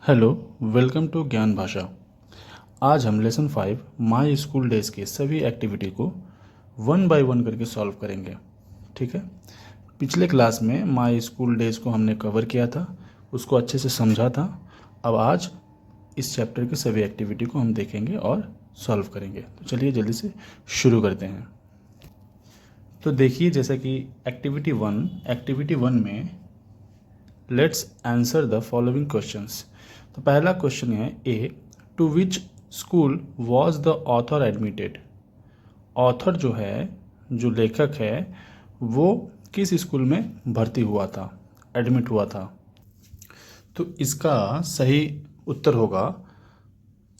Hello, welcome to ज्ञान भाषा। आज हम लेसन 5 माई स्कूल डेज़ के सभी एक्टिविटी को वन बाय वन करके सॉल्व करेंगे। ठीक है। पिछले क्लास में माई स्कूल डेज़ को हमने कवर किया था, उसको अच्छे से समझा था। अब आज इस चैप्टर के सभी एक्टिविटी को हम देखेंगे और सॉल्व करेंगे। तो चलिए जल्दी से शुरू करते हैं। तो देखिए, जैसा कि एक्टिविटी वन में let's answer the following questions. तो पहला क्वेश्चन है A, to which school was the author admitted. Author जो है, जो लेखक है, वो किस स्कूल में भर्ती हुआ था, एडमिट हुआ था। तो इसका सही उत्तर होगा,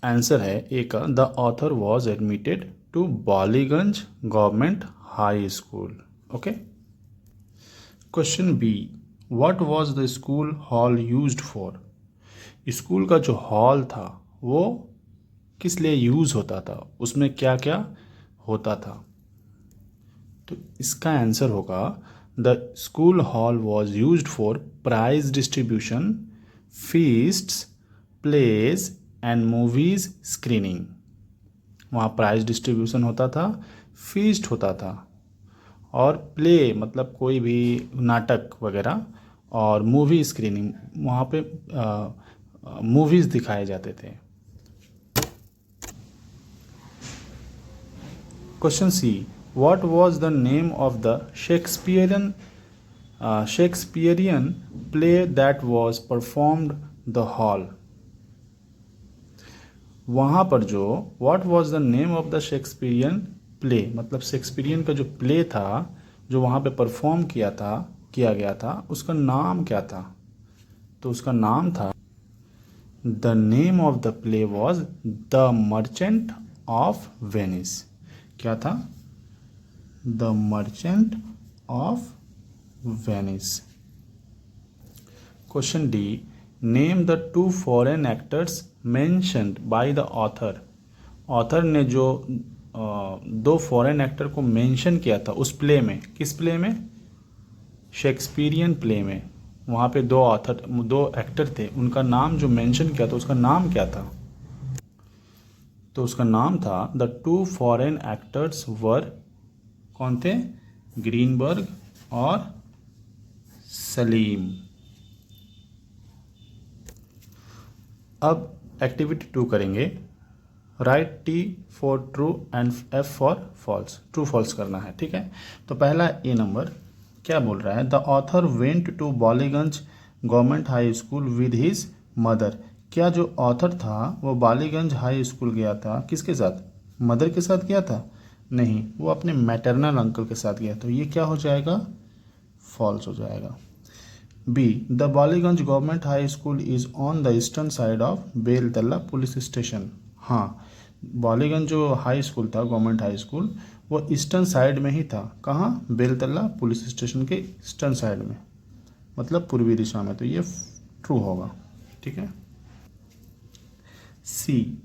आंसर है ए का, the author was admitted to Ballygunge government high school. Okay. Question B, what was the school hall used for. School का जो हॉल था वो किस लिए यूज़ होता था, उसमें क्या क्या होता था। तो इसका आंसर होगा, the school hall was used for prize distribution, feasts, plays and movies screening. वहाँ प्राइज डिस्ट्रीब्यूशन होता था, फीस्ट होता था, और प्ले मतलब कोई भी नाटक वगैरह, और मूवी स्क्रीनिंग, वहाँ पे मूवीज़ दिखाए जाते थे। Question C, what was the name of the Shakespearean play that was performed the hall. वहाँ पर जो what was the name of the Shakespearean play, मतलब शेक्सपियरियन का जो प्ले था, जो वहाँ पे परफॉर्म किया गया था, उसका नाम क्या था। तो उसका नाम था, the name of the play was the merchant of Venice. क्या था? The merchant of Venice. Question D, name the two foreign actors mentioned by the author. Author ने जो दो फॉरेन एक्टर को मेंशन किया था उस प्ले में, किस प्ले में? शेक्सपियरियन प्ले में। वहाँ पे दो एक्टर थे, उनका नाम जो मेंशन किया था उसका नाम क्या था? तो उसका नाम था, the two foreign actors were, कौन थे? ग्रीनबर्ग और सलीम। अब एक्टिविटी 2 करेंगे। Write T for true and F for false. True false करना है, ठीक है। तो पहला ए नंबर क्या बोल रहा है, the author went to Ballygunge government high school with his mother. क्या जो ऑथर था वो बालीगंज हाई स्कूल गया था, किसके साथ? मदर के साथ गया था? नहीं, वो अपने मैटरनल अंकल के साथ गया। तो ये क्या हो जाएगा? फॉल्स हो जाएगा। B, the Ballygunge government high school is on the eastern side of Beltala police station. हाँ, बालीगंज जो हाई स्कूल था, गवर्नमेंट हाई स्कूल, वो ईस्टर्न साइड में ही था। कहाँ? बेलतला पुलिस स्टेशन के ईस्टर्न साइड में, मतलब पूर्वी दिशा में। तो ये ट्रू होगा, ठीक है। See,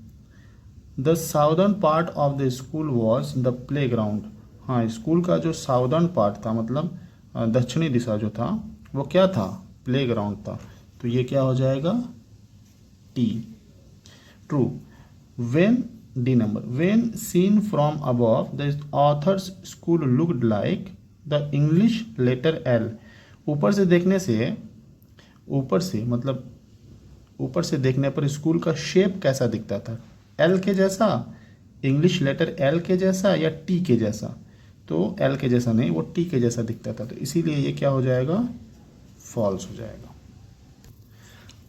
the southern part of the school was the play ground. हाँ, स्कूल का जो साउदर्न पार्ट था, मतलब दक्षिणी दिशा जो था, वो क्या था? प्ले ग्राउंड था। तो ये क्या हो जाएगा? T, true. When, D number, when seen from above the author's school looked like the English letter L. ऊपर से देखने से, ऊपर से देखने पर स्कूल का शेप कैसा दिखता था? एल के जैसा, इंग्लिश लेटर एल के जैसा, या टी के जैसा? तो एल के जैसा नहीं, वो टी के जैसा दिखता था। तो इसीलिए ये क्या हो जाएगा? फॉल्स हो जाएगा।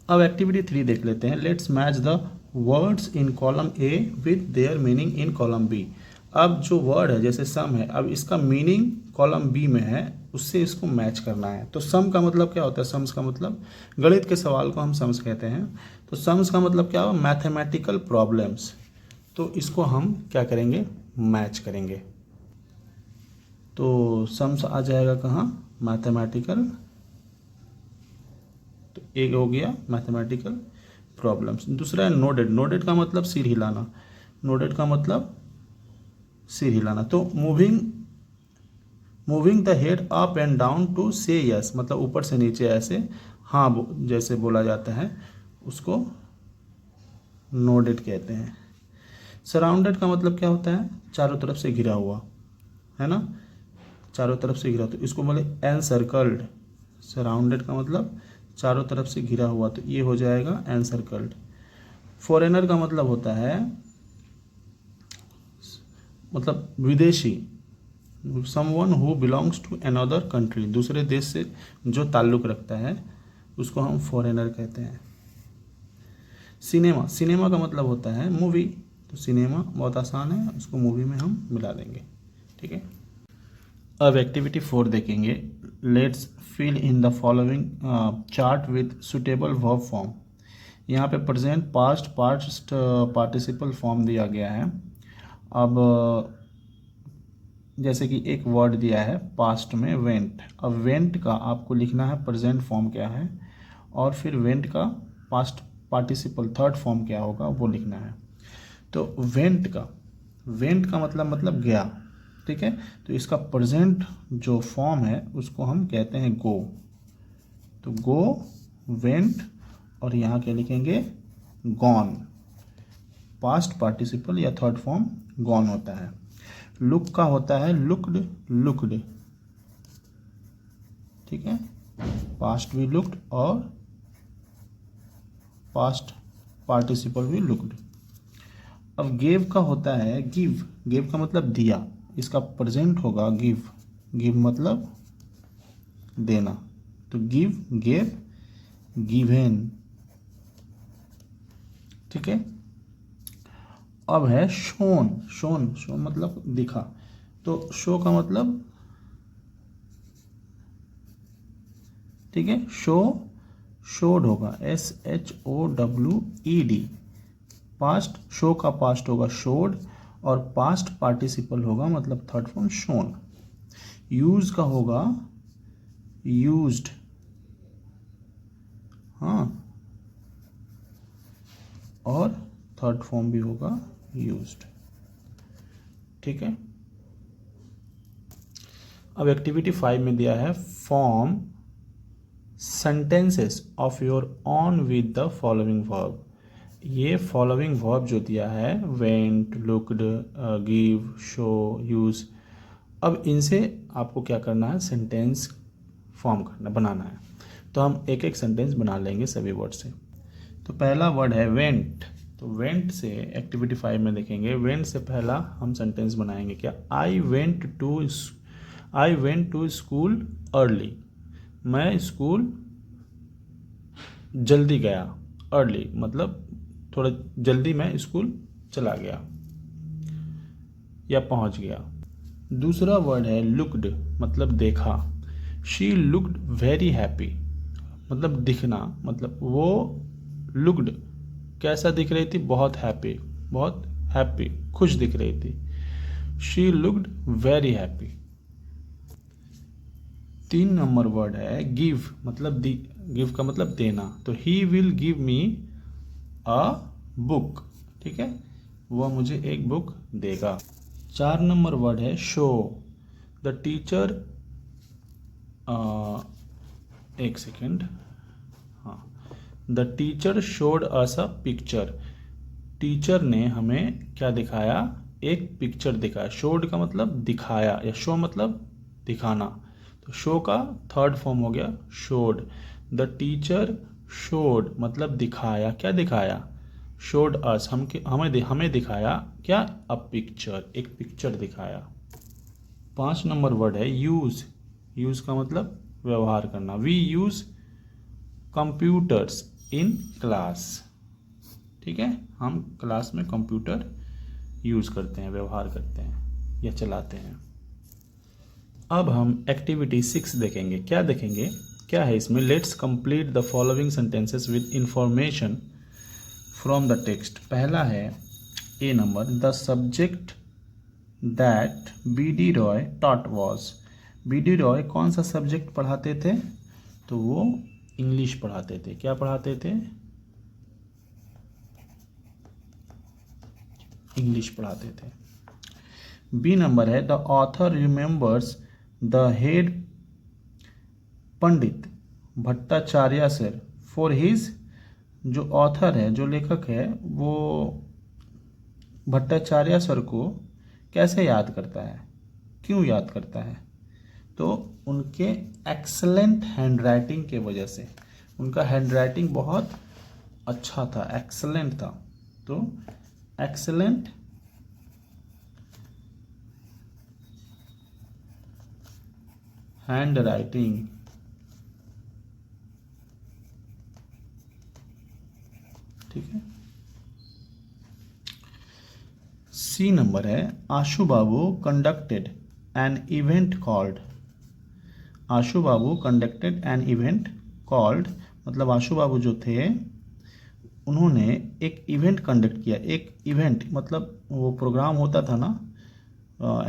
अब एक्टिविटी 3 देख लेते हैं। Let's match the words in column A with their meaning in column B. अब जो वर्ड है, जैसे सम है, अब इसका मीनिंग कॉलम बी में है, उससे इसको मैच करना है। तो सम का मतलब क्या होता है? सम्स का मतलब, गणित के सवाल को हम सम्स कहते हैं। तो सम्स का मतलब क्या हुआ? Mathematical problems. तो इसको हम क्या करेंगे? मैच करेंगे। तो सम्स आ जाएगा कहाँ? मैथमेटिकल। तो एक हो गया मैथमेटिकल प्रॉब्लम्स। दूसरा है नोडेड। नोडेड का मतलब सिर हिलाना। नोडेड का मतलब सिर हिलाना। तो moving the head up and down to say yes, मतलब ऊपर से नीचे ऐसे हाँ जैसे बोला जाता है, उसको नोडेड कहते हैं। सराउंडेड का मतलब क्या होता है, चारों तरफ से घिरा हुआ, है ना, चारों तरफ से घिरा, तो इसको बोले एनसर्कल्ड। सराउंडेड का मतलब चारों तरफ से घिरा हुआ, तो ये हो जाएगा एनसर्कल्ड। फॉरेनर का मतलब होता है मतलब विदेशी, someone who belongs to another country, दूसरे देश से जो ताल्लुक़ रखता है उसको हम फॉरेनर कहते हैं। सिनेमा, सिनेमा का मतलब होता है मूवी, तो सिनेमा बहुत आसान है, उसको मूवी में हम मिला देंगे, ठीक है। अब एक्टिविटी 4 देखेंगे। Let's fill in the following chart with suitable verb form. यहाँ पे present, past, past participle form दिया गया है। अब जैसे कि एक वर्ड दिया है पास्ट में वेंट, अब वेंट का आपको लिखना है प्रेजेंट फॉर्म क्या है, और फिर वेंट का पास्ट पार्टिसिपल थर्ड फॉर्म क्या होगा वो लिखना है। तो वेंट का मतलब गया, ठीक है। तो इसका प्रेजेंट जो फॉर्म है उसको हम कहते हैं गो। तो गो, वेंट, और यहाँ क्या लिखेंगे, गॉन। पास्ट पार्टिसिपल या थर्ड फॉर्म गॉन होता है। लुक का होता है लुक्ड, लुक्ड, ठीक है, पास्ट भी लुक्ड और पास्ट पार्टिसिपल भी लुक्ड। अब गेव का होता है गिव, गिव का मतलब दिया, इसका प्रेजेंट होगा गिव, गिव मतलब देना, तो गिव, गेव, गिवेन, ठीक है। अब है शोन, शोन, शोन मतलब दिखा, तो शो का मतलब, ठीक है, शो, शोड होगा, SHOWED। पास्ट, शो का पास्ट होगा शोड, और पास्ट पार्टिसिपल होगा मतलब थर्ड फॉर्म शोन। यूज का होगा यूज्ड, हाँ, और थर्ड फॉर्म भी होगा यूज्ड, ठीक है। अब एक्टिविटी 5 में दिया है form sentences of your on with the following verb. ये फॉलोइंग वर्ब जो दिया है went, looked, give, show, use, अब इनसे आपको क्या करना है, सेंटेंस फॉर्म करना, बनाना है। तो हम एक एक सेंटेंस बना लेंगे सभी वर्ड से। तो पहला वर्ड है वेंट, तो वेंट से एक्टिविटी 5 में देखेंगे, वेंट से पहला हम सेंटेंस बनाएंगे क्या, I went to school early, मैं स्कूल जल्दी गया, अर्ली मतलब थोड़ा जल्दी मैं स्कूल चला गया या पहुंच गया। दूसरा वर्ड है लुक्ड, मतलब देखा, शी लुक्ड वेरी हैप्पी, मतलब दिखना, मतलब वो लुक्ड कैसा दिख रही थी, बहुत हैप्पी, बहुत हैप्पी, खुश दिख रही थी, she looked very happy. 3 number word है गिव, मतलब गिव का मतलब देना, तो he will give me a book, ठीक है, वह मुझे एक बुक देगा। 4 नंबर वर्ड है शो, द टीचर, एक सेकेंड, हाँ, the teacher showed us a picture, teacher ने हमें क्या दिखाया, एक पिक्चर दिखाया। शोड का मतलब दिखाया, या शो मतलब दिखाना, तो शो का थर्ड फॉर्म हो गया शोड। द टीचर शोड मतलब दिखाया, क्या दिखाया, शोड अस, हमें दिखाया क्या, अ पिक्चर, एक पिक्चर दिखाया। 5 नंबर वर्ड है यूज, यूज का मतलब व्यवहार करना, we use computers in class, ठीक है, हम क्लास में कंप्यूटर यूज करते हैं, व्यवहार करते हैं या चलाते हैं। अब हम एक्टिविटी 6 देखेंगे, क्या देखेंगे, क्या है इसमें, let's complete the following sentences with information from the text. पहला है A number, the subject that BD Roy taught was, BD Roy कौन सा सब्जेक्ट पढ़ाते थे, तो वो इंग्लिश पढ़ाते थे, क्या पढ़ाते थे, इंग्लिश पढ़ाते थे। बी नंबर है the author remembers the head Pandit Bhattacharya sir for his जो ऑथर है, जो लेखक है, वो भट्टाचार्य सर को कैसे याद करता है, क्यों याद करता है? तो उनके एक्सलेंट हैंडराइटिंग के वजह से। उनका हैंडराइटिंग बहुत अच्छा था, एक्सलेंट था। तो एक्सलेंट हैंडराइटिंग, ठीक है। सी नंबर है, Ashu Babu conducted an event called. Ashu Babu conducted an event called, मतलब आशु बाबू जो थे उन्होंने एक इवेंट कंडक्ट किया। एक इवेंट मतलब वो प्रोग्राम होता था ना,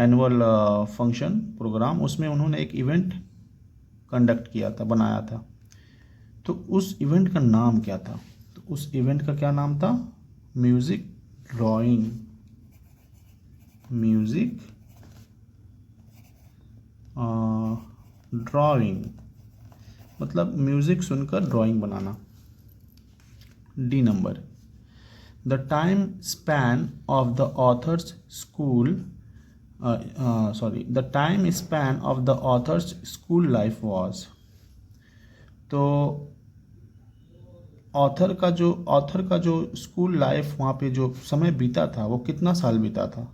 एनुअल फंक्शन प्रोग्राम, उसमें उन्होंने एक इवेंट कंडक्ट किया था, बनाया था। तो उस इवेंट का नाम क्या था? तो उस इवेंट का क्या नाम था? Music drawing. म्यूजिक ड्राइंग मतलब म्यूजिक सुनकर drawing banana. D number, the time span of the author's school the time span of the author's school life was. तो ऑथर का जो स्कूल लाइफ, वहाँ पे जो समय बीता था, वो कितना साल बीता था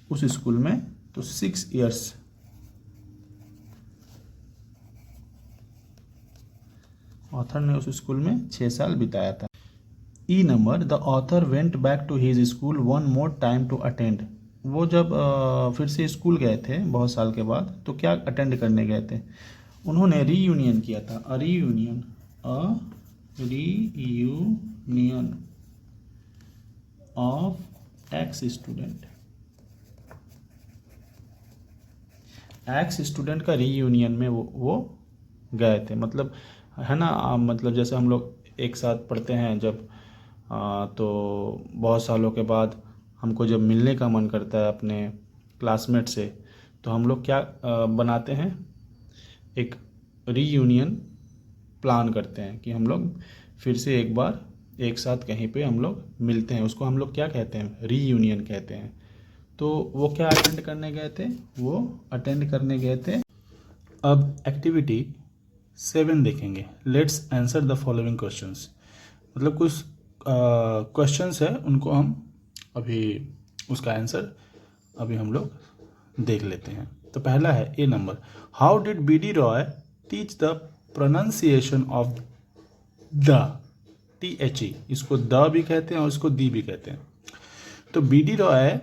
उस स्कूल में? तो 6 ईयर्स। ऑथर ने उस स्कूल में 6 साल बिताया था। E number, the author went back to his school one more time to attend. वो जब फिर से स्कूल गए थे बहुत साल के बाद, तो क्या अटेंड करने गए थे? उन्होंने रीयूनियन किया था। अ रीयूनियन ऑफ एक्स स्टूडेंट का रीयूनियन में वो गए थे। मतलब है ना, मतलब जैसे हम लोग एक साथ पढ़ते हैं जब, तो बहुत सालों के बाद हमको जब मिलने का मन करता है अपने क्लासमेट से, तो हम लोग क्या बनाते हैं, एक रीयूनियन प्लान करते हैं कि हम लोग फिर से एक बार एक साथ कहीं पे हम लोग मिलते हैं। उसको हम लोग क्या कहते हैं? रीयूनियन कहते हैं। तो वो क्या अटेंड करने गए थे? वो अटेंड करने गए थे। अब एक्टिविटी 7 देखेंगे। Let's answer the following questions. मतलब कुछ क्वेश्चंस है, उनको हम अभी उसका आंसर अभी हम लोग देख लेते हैं। तो पहला है A number, how did B D Roy teach the pronunciation of the, THE, इसको द भी कहते हैं और इसको दी भी कहते हैं। तो बी डी रॉय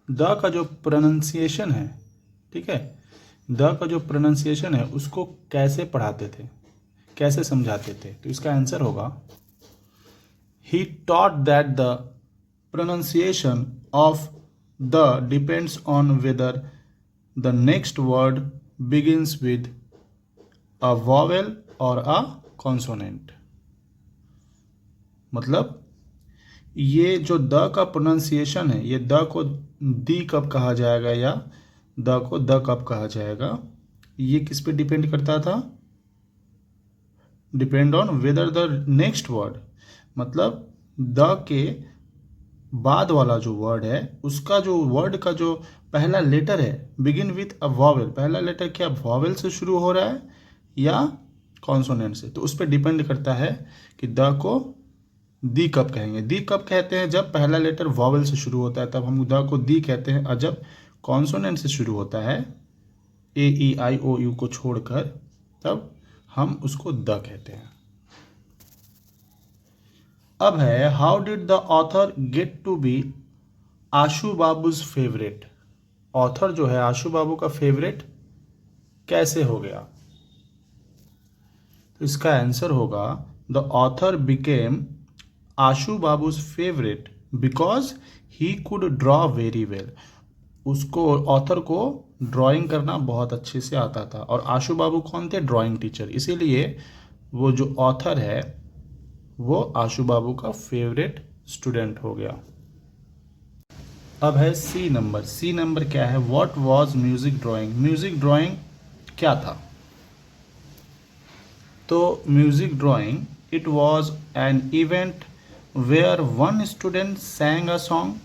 द का जो प्रोनाउंसिएशन है, ठीक है, द का जो प्रोनाउंसिएशन है उसको कैसे पढ़ाते थे, कैसे समझाते थे? तो इसका आंसर होगा, he taught that the pronunciation of the depends on whether the next word begins with a vowel or a consonant। मतलब ये जो द का प्रोनाउंसिएशन है, ये द को दी कब कहा जाएगा या द को द कब कहा जाएगा, ये किस पे डिपेंड करता था? Depend on whether the next word, मतलब द के बाद वाला जो वर्ड है, उसका जो वर्ड का जो पहला लेटर है, बिगिन विथ अ वॉवेल, पहला लेटर क्या वॉवेल से शुरू हो रहा है या कॉन्सोनेंट से? तो उस पर डिपेंड करता है कि द को दी कब कहेंगे। दी कब कहते हैं? जब पहला लेटर वॉवेल से शुरू होता है, तब हम द को दी कहते हैं। और जब कॉन्सोनेंट से शुरू होता है, AEIOU को छोड़कर, तब हम उसको द कहते हैं। अब है, how did the author get to be Ashu Babu's favourite. Author जो है आशु बाबू का फेवरेट कैसे हो गया? तो इसका आंसर होगा, the author became Ashu Babu's favourite because he could draw very well. उसको, ऑथर को ड्राइंग करना बहुत अच्छे से आता था, और आशु बाबू कौन थे? Drawing teacher. इसीलिए वो जो ऑथर है वो आशु बाबू का फेवरेट स्टूडेंट हो गया। अब है सी नंबर। सी नंबर क्या है? What was music drawing. Music drawing क्या था? तो music drawing It was an event where one student sang a song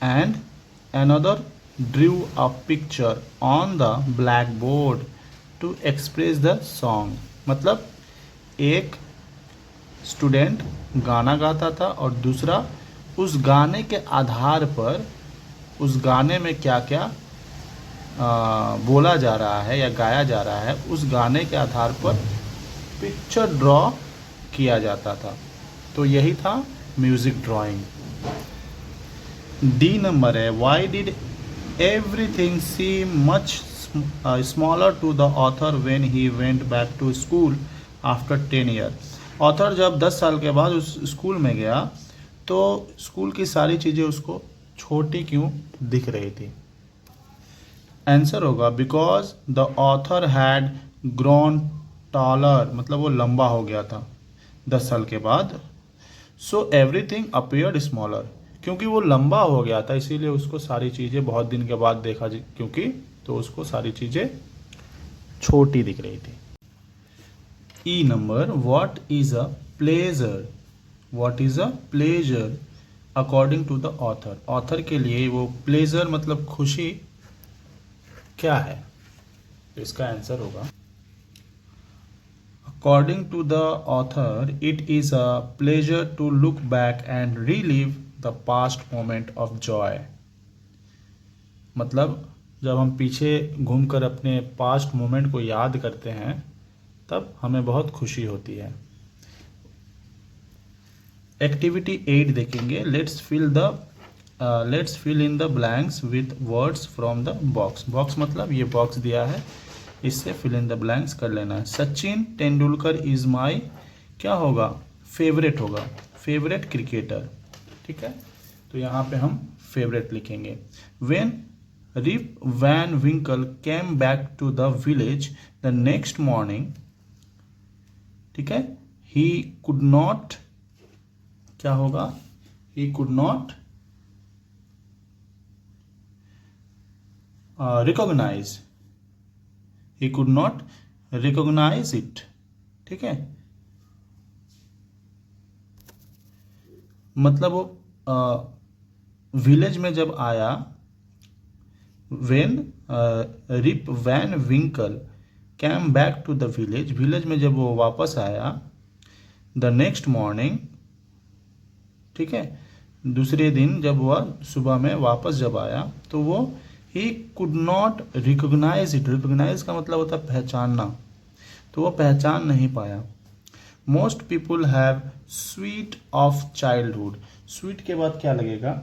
and another drew a picture on the blackboard to express the song. मतलब एक student गाना गाता था और दूसरा उस गाने के आधार पर उस गाने में क्या क्या बोला जा रहा है या गाया जा रहा है, उस गाने के आधार पर पिक्चर ड्रॉ किया जाता था। तो यही था म्यूज़िक ड्राइंग। डी नंबर है, why did everything seem much smaller to the author when he went back to school after 10 year. Author जब 10 साल के बाद उस स्कूल में गया तो स्कूल की सारी चीज़ें उसको छोटी क्यों दिख रही थी? आंसर होगा because the author had grown taller, मतलब वो लंबा हो गया था 10 साल के बाद। सो एवरीथिंग अपीयर्ड स्मॉलर, क्योंकि वो लंबा हो गया था इसीलिए उसको सारी चीज़ें बहुत दिन के बाद देखा, क्योंकि तो उसको सारी चीज़ें छोटी दिख रही थी। E number, what is a pleasure? What is a pleasure according to the author? Author के लिए वो प्लेजर मतलब खुशी क्या है? तो इसका आंसर होगा according to the author it is a pleasure to look back and relive the past moment of joy. मतलब जब हम पीछे घूमकर अपने पास्ट मोमेंट को याद करते हैं तब हमें बहुत खुशी होती है। एक्टिविटी 8 देखेंगे। Let's fill in the blanks with words from the box. Box मतलब ये बॉक्स दिया है, इससे फिल इन द ब्लैंक्स कर लेना है। सचिन तेंदुलकर इज माई, क्या होगा? फेवरेट होगा, फेवरेट क्रिकेटर। ठीक है, तो यहाँ पे हम फेवरेट लिखेंगे। When Rip Van Winkle came back to the village the next morning, ठीक है, ही कुड नॉट, क्या होगा? He could not recognise, he could not recognise it. ठीक है, मतलब वो विलेज में जब आया, when Rip Van Winkle came back to the village, village में जब वो वापस आया, द नेक्स्ट मॉर्निंग, ठीक है, दूसरे दिन जब वह सुबह में वापस जब आया तो वो he could not recognise it. Recognise का मतलब होता है पहचानना, तो वो पहचान नहीं पाया। Most people have sweet of childhood. Sweet के बाद क्या लगेगा?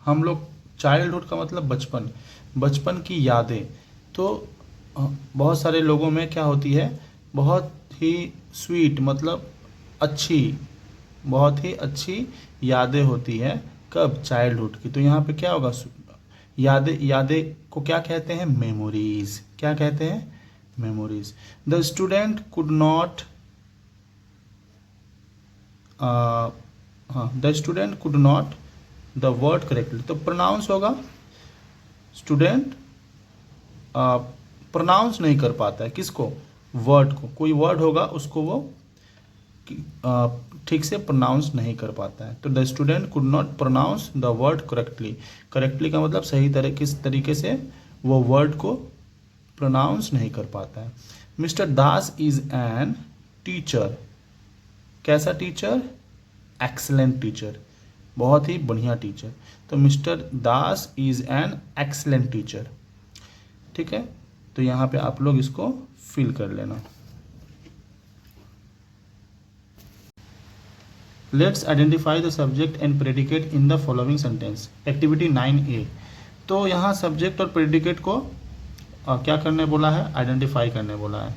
हम लोग, चाइल्डहुड का मतलब बचपन, बचपन की यादें। तो बहुत सारे लोगों में क्या होती है? बहुत ही स्वीट मतलब अच्छी, बहुत ही अच्छी यादें होती है। कब? चाइल्डहुड की। तो यहाँ पे क्या होगा? यादें, यादें को क्या कहते हैं? मेमोरीज। क्या कहते हैं? Memories. The student could not, हाँ, the student could not the word correctly, तो प्रोनाउंस होगा, स्टूडेंट प्रोनाउंस नहीं कर पाता है किसको? वर्ड को। कोई वर्ड होगा उसको वो ठीक से प्रोनाउंस नहीं कर पाता है। तो the student could not pronounce the word correctly. Correctly का मतलब सही किस तरीके से वो वर्ड को प्रोनाउंस नहीं कर पाता है। Mister Das is an teacher. कैसा टीचर? एक्सीलेंट टीचर, बहुत ही बढ़िया टीचर। तो mister Das is an excellent teacher. ठीक है, तो यहाँ पे आप लोग इसको फिल कर लेना। Let's identify the subject and predicate in the following sentence. Activity 9A। तो यहाँ सब्जेक्ट और प्रेडिकेट को क्या करने बोला है? आइडेंटिफाई करने बोला है।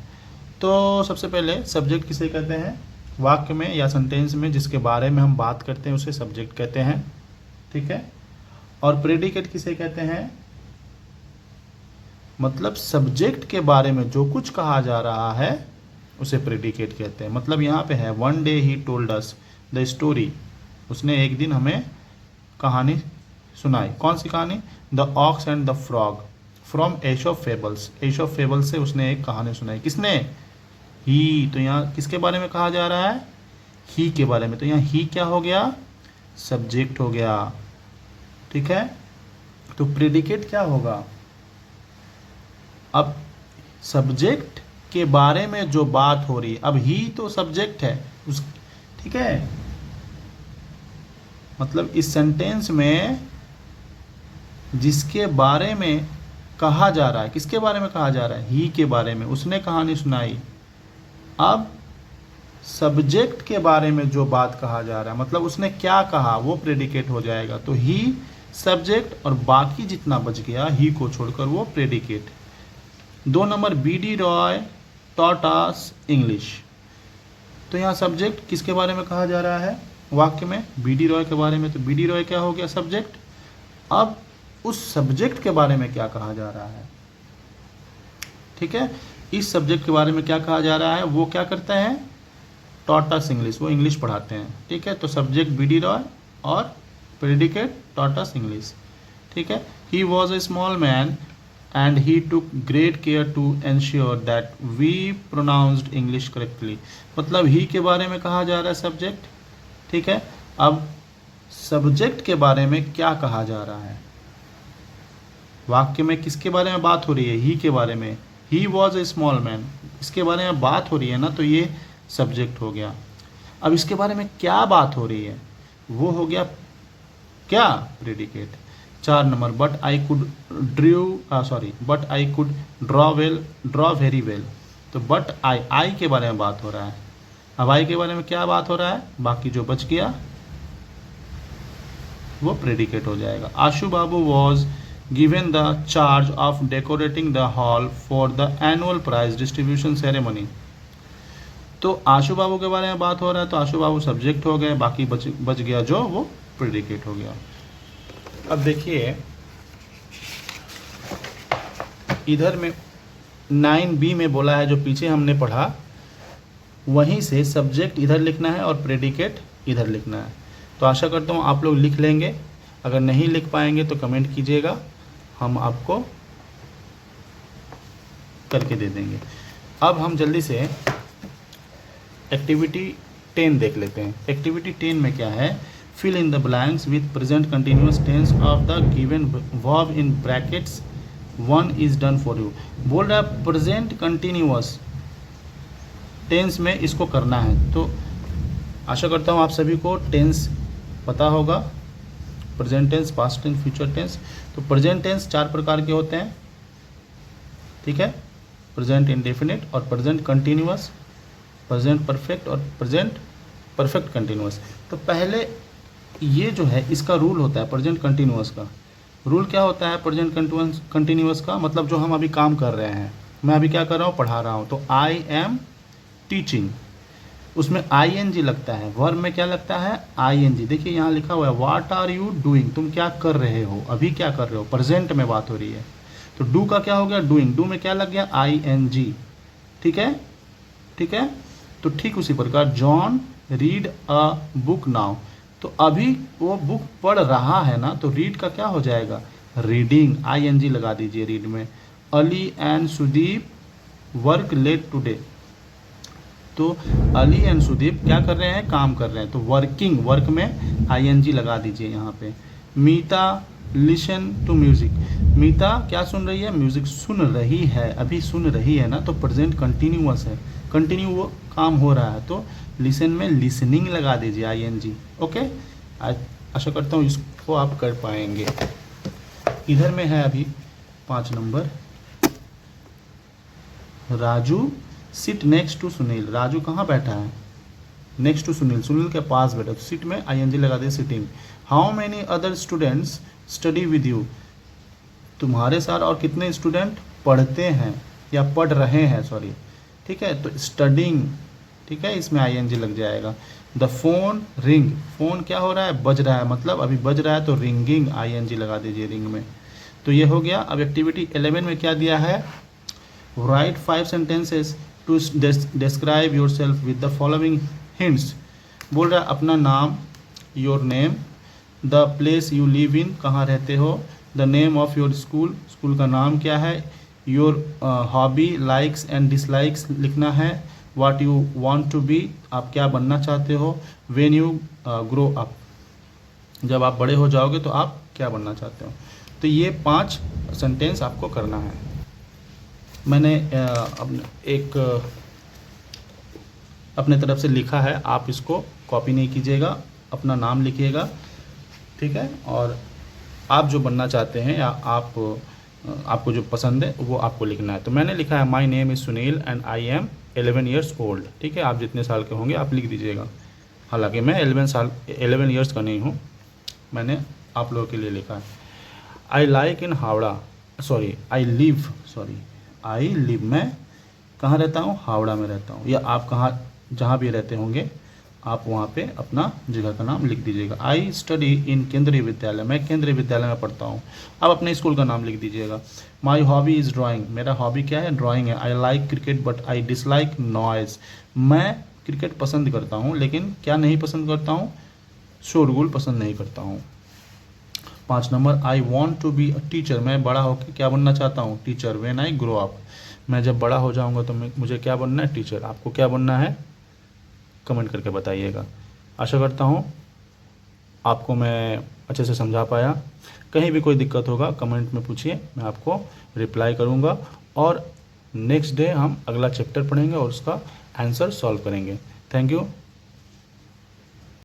तो सबसे पहले सब्जेक्ट किसे कहते हैं? वाक्य में या सेंटेंस में जिसके बारे में हम बात करते हैं उसे सब्जेक्ट कहते हैं। ठीक है, और प्रेडिकेट किसे कहते हैं? मतलब सब्जेक्ट के बारे में जो कुछ कहा जा रहा है उसे प्रेडिकेट कहते हैं। मतलब यहाँ पे है one day he told us the story. उसने एक दिन हमें कहानी सुनाई। कौन सी कहानी? The ox and the frog from Aesop fables. Aesop fables से उसने एक कहानी सुनाई। किसने? ही, तो यहाँ किसके बारे में कहा जा रहा है, ही के बारे में, तो यहाँ ही क्या हो गया, सब्जेक्ट हो गया, ठीक है। तो प्रेडिकेट क्या होगा, अब सब्जेक्ट के बारे में जो बात हो रही है, अब ही तो सब्जेक्ट है उस, ठीक है, मतलब इस सेंटेंस में जिसके बारे में कहा जा रहा है, किसके बारे में कहा जा रहा है, ही के बारे में, उसने कहानी सुनाई। अब सब्जेक्ट के बारे में जो बात कहा जा रहा है, मतलब उसने क्या कहा, वो प्रेडिकेट हो जाएगा। तो ही सब्जेक्ट और बाकी जितना बच गया ही को छोड़कर वो predicate. 2 number, BD Roy taught us English. तो यहाँ सब्जेक्ट किसके बारे में कहा जा रहा है वाक्य में, BD रॉय के बारे में, तो BD रॉय क्या हो गया, सब्जेक्ट। अब उस सब्जेक्ट के बारे में क्या कहा जा रहा है, ठीक है, इस सब्जेक्ट के बारे में क्या कहा जा रहा है, वो क्या करते हैं, टॉट अस इंग्लिश, वो इंग्लिश पढ़ाते हैं, ठीक है। तो सब्जेक्ट BD रॉय और प्रेडिकेट टॉट अस इंग्लिश, ठीक है। He was a small man and he took great care to ensure that we pronounced English correctly। मतलब ही के बारे में कहा जा रहा है सब्जेक्ट, ठीक है। अब सब्जेक्ट के बारे में क्या कहा जा रहा है, वाक्य में किसके बारे में बात हो रही है, ही के बारे में, he was a small man, इसके बारे में बात हो रही है ना, तो ये सब्जेक्ट हो गया। अब इसके बारे में क्या बात हो रही है, वो हो गया क्या, predicate. 4 number, but I could draw very well. तो बट आई के बारे में बात हो रहा है। अब आई के बारे में क्या बात हो रहा है, बाकी जो बच गया वो प्रेडिकेट हो जाएगा। Ashu Babu was given the charge of decorating the hall for the annual prize distribution ceremony. तो आशु बाबू के बारे में बात हो रहा है, तो आशु बाबू सब्जेक्ट हो गए, बाकी बच गया जो वो प्रेडिकेट हो गया। अब देखिए इधर में 9B में बोला है, जो पीछे हमने पढ़ा वहीं से सब्जेक्ट इधर लिखना है और प्रेडिकेट इधर लिखना है। तो आशा करता हूँ आप लोग लिख लेंगे, अगर नहीं लिख पाएंगे तो कमेंट कीजिएगा, हम आपको करके दे देंगे। अब हम जल्दी से एक्टिविटी 10 देख लेते हैं। एक्टिविटी 10 में क्या है, fill in the blanks with present continuous tense of the given verb in brackets 1 is done for you। बोल रहा है प्रेजेंट कंटिन्यूअस टेंस में इसको करना है। तो आशा करता हूँ आप सभी को टेंस पता होगा, present tense, past tense, future tense. तो प्रेजेंट टेंस 4 प्रकार के होते हैं, ठीक है, प्रेजेंट इंडेफिनिट और प्रेजेंट कंटिन्यूअस, प्रेजेंट परफेक्ट और प्रेजेंट परफेक्ट कंटिन्यूअस। तो पहले ये जो है इसका रूल होता है, प्रेजेंट कंटिन्यूअस का रूल क्या होता है, प्रेजेंट कंटिन्यूअस का मतलब जो हम अभी काम कर रहे हैं, मैं अभी क्या कर रहा हूँ, पढ़ा रहा हूँ, तो आई एम टीचिंग, उसमें ING लगता है, वर्ब में क्या लगता है, ING। देखिए यहाँ लिखा हुआ है व्हाट आर यू डूइंग, तुम क्या कर रहे हो, अभी क्या कर रहे हो, प्रेजेंट में बात हो रही है। तो डू का क्या हो गया, डूइंग, डू में क्या लग गया, ING, ठीक है, ठीक है। तो ठीक उसी प्रकार John read a book now, तो अभी वो बुक पढ़ रहा है ना, तो रीड का क्या हो जाएगा, रीडिंग, ING लगा दीजिए रीड में। Ali and Sudeep work late today, तो अली एंड सुदीप क्या कर रहे हैं, काम कर रहे हैं, तो वर्किंग, वर्क में ING लगा दीजिए यहाँ पे। मीता लिसन टू म्यूजिक, मीता क्या सुन रही है, म्यूजिक सुन रही है, अभी सुन रही है ना, तो प्रेजेंट कंटिन्यूअस है, कंटिन्यू वो काम हो रहा है, तो लिसन में लिसनिंग लगा दीजिए ING। ओके, आशा करता हूँ इसको आप कर पाएंगे। इधर में है अभी 5 number, Raju sit next to Sunil, Raju कहाँ बैठा है, नेक्स्ट टू सुनील, सुनील के पास बैठा, तो सिट में ING लगा दिए, sitting. How many other students study with you, तुम्हारे साथ और कितने स्टूडेंट पढ़ते हैं या पढ़ रहे हैं, सॉरी, ठीक है, तो स्टडिंग, ठीक है, इसमें ING लग जाएगा। द फोन रिंग, फोन क्या हो रहा है, बज रहा है, मतलब अभी बज रहा है, तो रिंगिंग, ING लगा दीजिए रिंग में। तो ये हो गया। अब एक्टिविटी 11 में क्या दिया है, write 5 sentences to describe yourself with the following hints. बोल रहा है अपना नाम, your name, the place you live in, कहाँ रहते हो, the name of your school, school का नाम क्या है, your hobby, likes and dislikes लिखना है, what you want to be, आप क्या बनना चाहते हो, व्हेन यू ग्रो अप, जब आप बड़े हो जाओगे तो आप क्या बनना चाहते हो। तो ये 5 सेंटेंस आपको करना है। मैंने अपने तरफ से लिखा है, आप इसको कॉपी नहीं कीजिएगा, अपना नाम लिखिएगा, ठीक है। और आप जो बनना चाहते हैं या आपको जो पसंद है वो आपको लिखना है। तो मैंने लिखा है my name is Sunil and I am 11 years old, ठीक है। आप जितने साल के होंगे आप लिख दीजिएगा। हालांकि मैं 11 ईयर्स का नहीं हूँ, मैंने आप लोगों के लिए लिखा है। I like in Howrah, I live, मैं कहाँ रहता हूँ, हावड़ा में रहता हूँ, या आप कहाँ जहाँ भी रहते होंगे आप वहाँ पे अपना जगह का नाम लिख दीजिएगा। आई स्टडी इन केंद्रीय विद्यालय, मैं केंद्रीय विद्यालय में पढ़ता हूँ, आप अपने स्कूल का नाम लिख दीजिएगा। माई हॉबी इज़ ड्राइंग, मेरा हॉबी क्या है, ड्राइंग है। I like cricket but I dislike noise, मैं क्रिकेट पसंद करता हूँ लेकिन क्या नहीं पसंद करता हूँ, शोरगुल पसंद नहीं करता हूँ। 5 number, I want to be a teacher, मैं बड़ा होकर क्या बनना चाहता हूँ, teacher. When I grow up, मैं जब बड़ा हो जाऊँगा तो मुझे क्या बनना है, टीचर। आपको क्या बनना है कमेंट करके बताइएगा। आशा करता हूँ आपको मैं अच्छे से समझा पाया। कहीं भी कोई दिक्कत होगा कमेंट में पूछिए, मैं आपको रिप्लाई करूँगा। और नेक्स्ट डे हम अगला चैप्टर पढ़ेंगे और उसका आंसर सॉल्व करेंगे। Thank you.